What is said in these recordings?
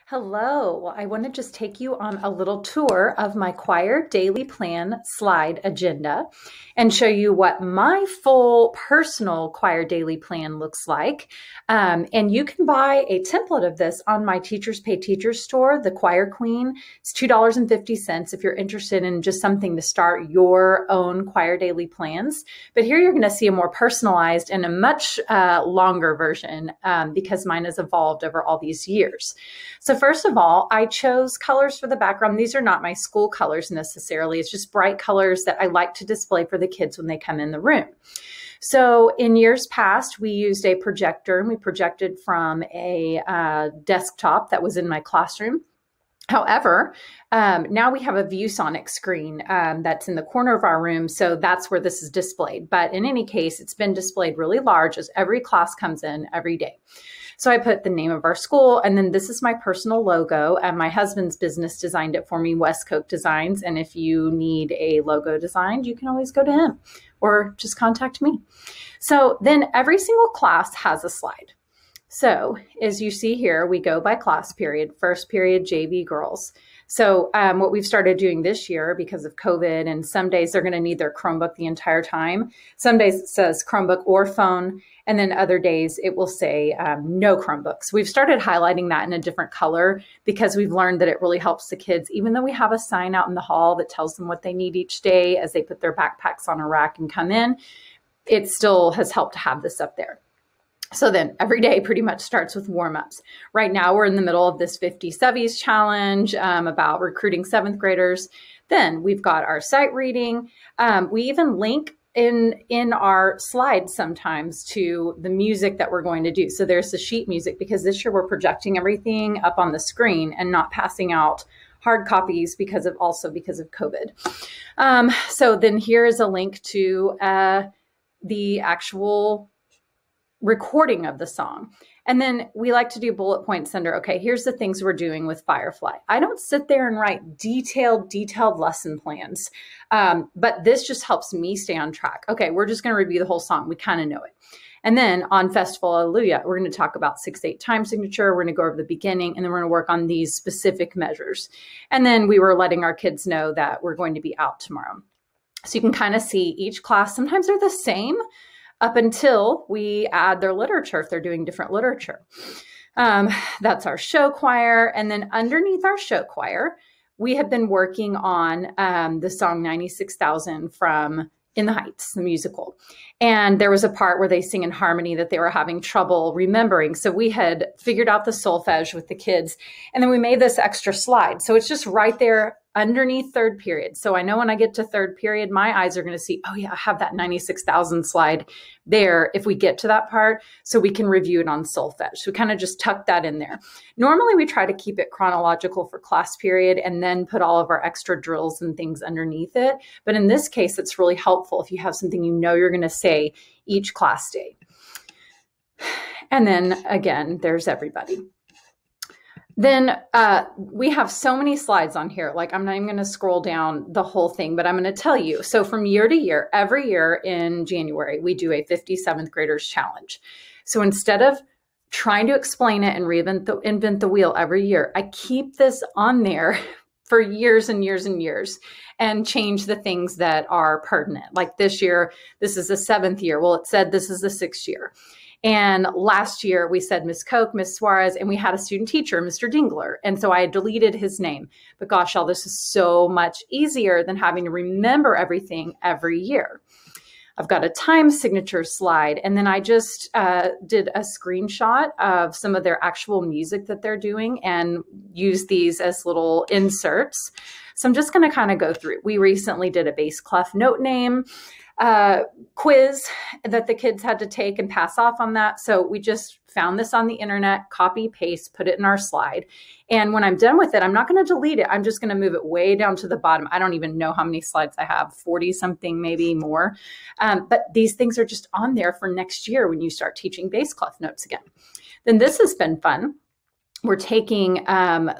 Hello. Well, I want to just take you on a little tour of my choir daily plan slide agenda and show you what my full personal choir daily plan looks like. And you can buy a template of this on my Teachers Pay Teachers store, the Choir Queen. It's $2.50 if you're interested in just something to start your own choir daily plans. But here you're going to see a more personalized and a much longer version because mine has evolved over all these years. So first of all, I chose colors for the background. These are not my school colors necessarily. It's just bright colors that I like to display for the kids when they come in the room. So in years past, we used a projector and we projected from a desktop that was in my classroom. However, now we have a ViewSonic screen that's in the corner of our room, so that's where this is displayed. But in any case, it's been displayed really large as every class comes in every day. So I put the name of our school, and then this is my personal logo. My husband's business designed it for me, West Coke Designs. And if you need a logo designed, you can always go to him or just contact me. So then every single class has a slide. So as you see here, we go by class period. First period, JV girls. So what we've started doing this year because of COVID, and some days they're going to need their Chromebook the entire time. Some days it says Chromebook or phone, and then other days it will say no Chromebooks. We've started highlighting that in a different color because we've learned that it really helps the kids, even though we have a sign out in the hall that tells them what they need each day as they put their backpacks on a rack and come in. It still has helped to have this up there. So then every day pretty much starts with warm-ups. Right now we're in the middle of this 50 Sevies challenge about recruiting 7th graders. Then we've got our sight reading. We even link in our slides sometimes to the music that we're going to do. So there's the sheet music because this year we're projecting everything up on the screen and not passing out hard copies because of COVID. So then here is a link to the actual recording of the song. And then we like to do bullet points under, okay, here's the things we're doing with Firefly. I don't sit there and write detailed lesson plans, but this just helps me stay on track. Okay, we're just going to review the whole song. We kind of know it. And then on Festival Hallelujah, we're going to talk about 6/8 time signature. We're going to go over the beginning, and then we're going to work on these specific measures. And then we were letting our kids know that we're going to be out tomorrow. So you can kind of see each class. Sometimes they're the same, up until we add their literature if they're doing different literature. That's our show choir. And then underneath our show choir, we have been working on the song 96,000 from In the Heights, the musical. And there was a part where they sing in harmony that they were having trouble remembering. So we had figured out the solfege with the kids, and then we made this extra slide. So it's just right there underneath third period. So I know when I get to third period, my eyes are going to see, oh yeah, I have that 96,000 slide there if we get to that part, so we can review it on solfege. So we kind of just tuck that in there. Normally we try to keep it chronological for class period and then put all of our extra drills and things underneath it. But in this case, it's really helpful if you have something you know you're going to say each class day. And then again, there's everybody. Then we have so many slides on here. Like, I'm not even going to scroll down the whole thing, but I'm going to tell you. So from year to year, every year in January, we do a 57th graders challenge. So instead of trying to explain it and reinvent the wheel every year, I keep this on there for years and years and years and change the things that are pertinent. Like this year, this is the 7th year. Well, it said this is the 6th year. And last year we said Miss Koch, Miss Suarez, and we had a student teacher, Mr. Dingler. And so I deleted his name. But gosh, all this is so much easier than having to remember everything every year. I've got a time signature slide. And then I just did a screenshot of some of their actual music that they're doing and use these as little inserts. So I'm just going to kind of go through. We recently did a bass clef note name quiz that the kids had to take and pass off on that. So we just found this on the internet, copy, paste, put it in our slide. And when I'm done with it, I'm not going to delete it. I'm just going to move it way down to the bottom. I don't even know how many slides I have, 40 something, maybe more. But these things are just on there for next year when you start teaching bass clef notes again. Then this has been fun. We're taking,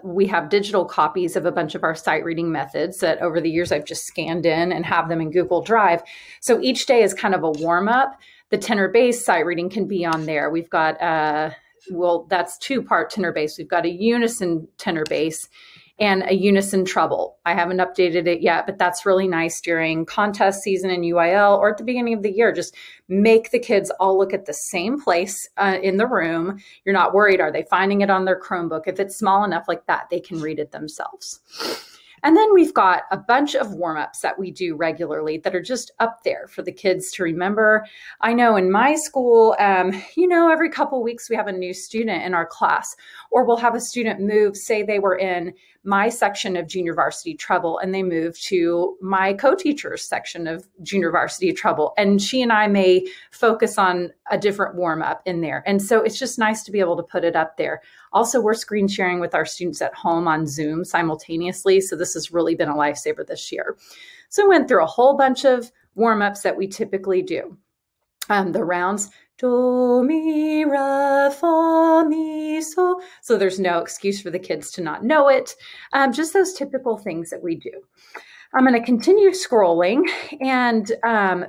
we have digital copies of a bunch of our sight reading methods that over the years I've just scanned in and have them in Google Drive. So each day is kind of a warm up. The tenor bass sight reading can be on there. We've got well, that's 2-part tenor bass. We've got a unison tenor bass and a unison treble. I haven't updated it yet, but that's really nice during contest season in UIL or at the beginning of the year. Just make the kids all look at the same place in the room. You're not worried, are they finding it on their Chromebook? If it's small enough like that, they can read it themselves. And then we've got a bunch of warm-ups that we do regularly that are just up there for the kids to remember. I know in my school, every couple of weeks we have a new student in our class, or we'll have a student move, say they were in my section of junior varsity treble and they move to my co-teacher's section of junior varsity treble. And she and I may focus on a different warm-up in there. And so it's just nice to be able to put it up there. Also, we're screen sharing with our students at home on Zoom simultaneously. So this has really been a lifesaver this year. So I went through a whole bunch of warm-ups that we typically do. The rounds, do, mi, ra, fa, mi, so. So there's no excuse for the kids to not know it. Just those typical things that we do. I'm going to continue scrolling and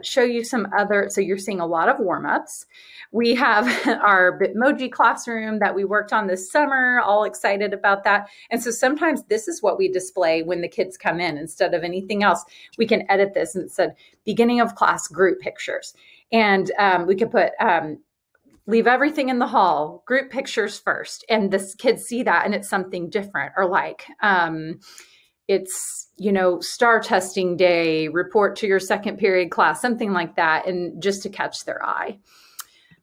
show you some other. So you're seeing a lot of warm-ups. We have our Bitmoji classroom that we worked on this summer, all excited about that. And so sometimes this is what we display when the kids come in. Instead of anything else, we can edit this and it said beginning of class group pictures. And we could put leave everything in the hall, group pictures first. And the kids see that and it's something different. Or like it's, star testing day, report to your second period class, something like that. And just to catch their eye.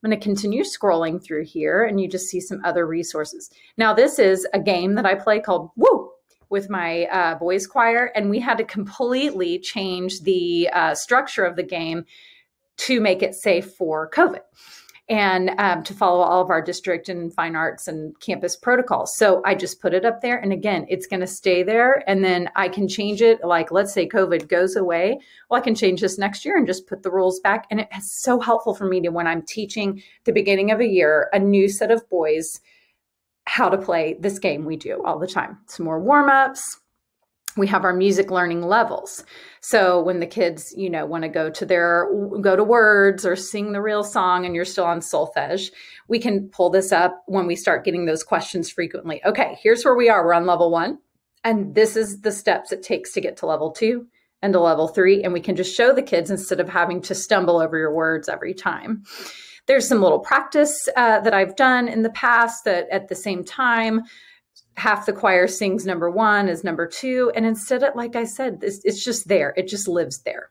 I'm going to continue scrolling through here and you just see some other resources. Now, this is a game that I play called Woo with my boys choir. And we had to completely change the structure of the game to make it safe for COVID and to follow all of our district and fine arts and campus protocols. So I just put it up there. And again, it's going to stay there. And then I can change it. Like, let's say COVID goes away. Well, I can change this next year and just put the rules back. And it's so helpful for me to, when I'm teaching the beginning of a year, a new set of boys, how to play this game we do all the time. Some more warm-ups. We have our music learning levels. So when the kids, want to go to words or sing the real song and you're still on solfege, we can pull this up when we start getting those questions frequently. Okay, here's where we are. We're on level 1. And this is the steps it takes to get to level 2 and to level 3. And we can just show the kids instead of having to stumble over your words every time. There's some little practice that I've done in the past that at the same time, half the choir sings number 1 as number 2. And instead of, like I said, it's just there. It just lives there.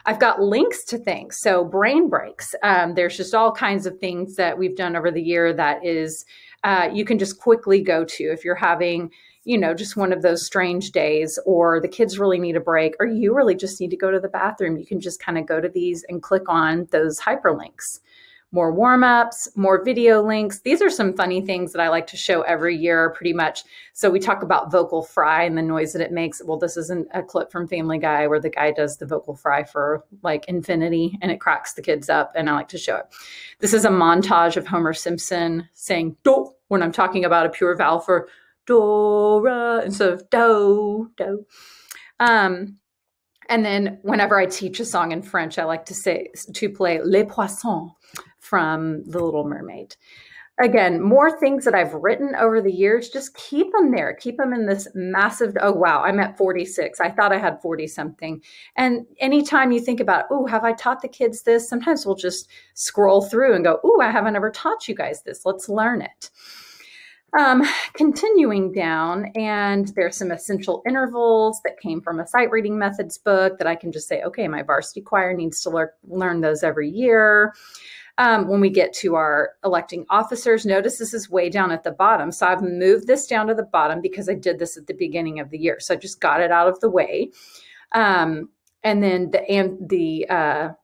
I've got links to things. So brain breaks. There's just all kinds of things that we've done over the year that is, you can just quickly go to if you're having, just one of those strange days or the kids really need a break or you really just need to go to the bathroom. You can just kind of go to these and click on those hyperlinks. More warm-ups, more video links. These are some funny things that I like to show every year pretty much. So we talk about vocal fry and the noise that it makes. Well, this isn't a clip from Family Guy where the guy does the vocal fry for like infinity and it cracks the kids up and I like to show it. This is a montage of Homer Simpson saying do when I'm talking about a pure vowel for Dora instead of do, do. And then whenever I teach a song in French, I like to play Les Poissons from The Little Mermaid. Again, more things that I've written over the years, just keep them there. Keep them in this massive, oh, wow, I'm at 46. I thought I had 40 something. And anytime you think about, oh, have I taught the kids this? Sometimes we'll just scroll through and go, oh, I haven't ever taught you guys this. Let's learn it. Continuing down, and there's some essential intervals that came from a sight reading methods book that I can just say, okay, my varsity choir needs to learn those every year. When we get to our electing officers, notice this is way down at the bottom. So I've moved this down to the bottom because I did this at the beginning of the year. So I just got it out of the way. And then the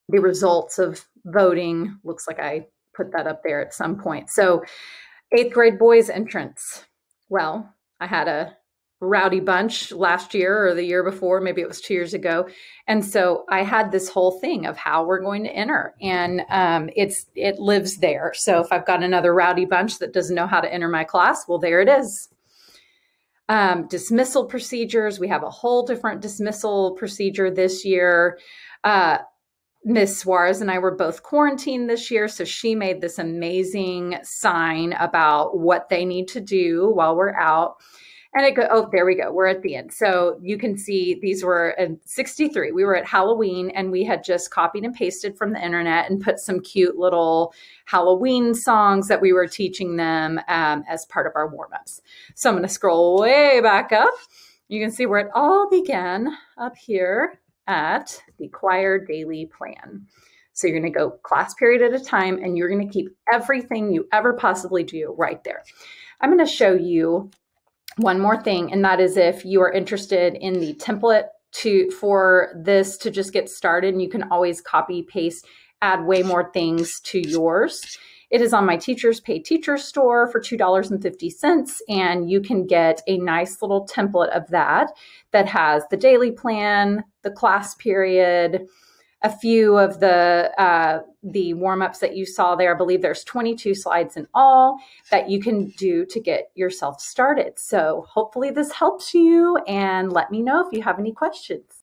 results of voting, looks like I put that up there at some point. So 8th grade boys entrance. Well, I had a rowdy bunch last year or the year before, maybe it was 2 years ago. And so I had this whole thing of how we're going to enter and it lives there. So if I've got another rowdy bunch that doesn't know how to enter my class, well, there it is. Dismissal procedures. We have a whole different dismissal procedure this year. Miss Suarez and I were both quarantined this year, so she made this amazing sign about what they need to do while we're out. And it go, oh, there we go. We're at the end. So you can see these were in 63. We were at Halloween and we had just copied and pasted from the internet and put some cute little Halloween songs that we were teaching them as part of our warm-ups. So I'm going to scroll way back up. You can see where it all began up here at the choir daily plan. So you're going to go class period at a time and you're going to keep everything you ever possibly do right there. I'm going to show you one more thing, and that is if you are interested in the template for this to just get started, and you can always copy, paste, add way more things to yours. It is on my Teachers Pay Teacher store for $2.50, and you can get a nice little template of that has the daily plan, the class period, a few of the warm-ups that you saw there. I believe there's 22 slides in all that you can do to get yourself started. So hopefully this helps you, and let me know if you have any questions.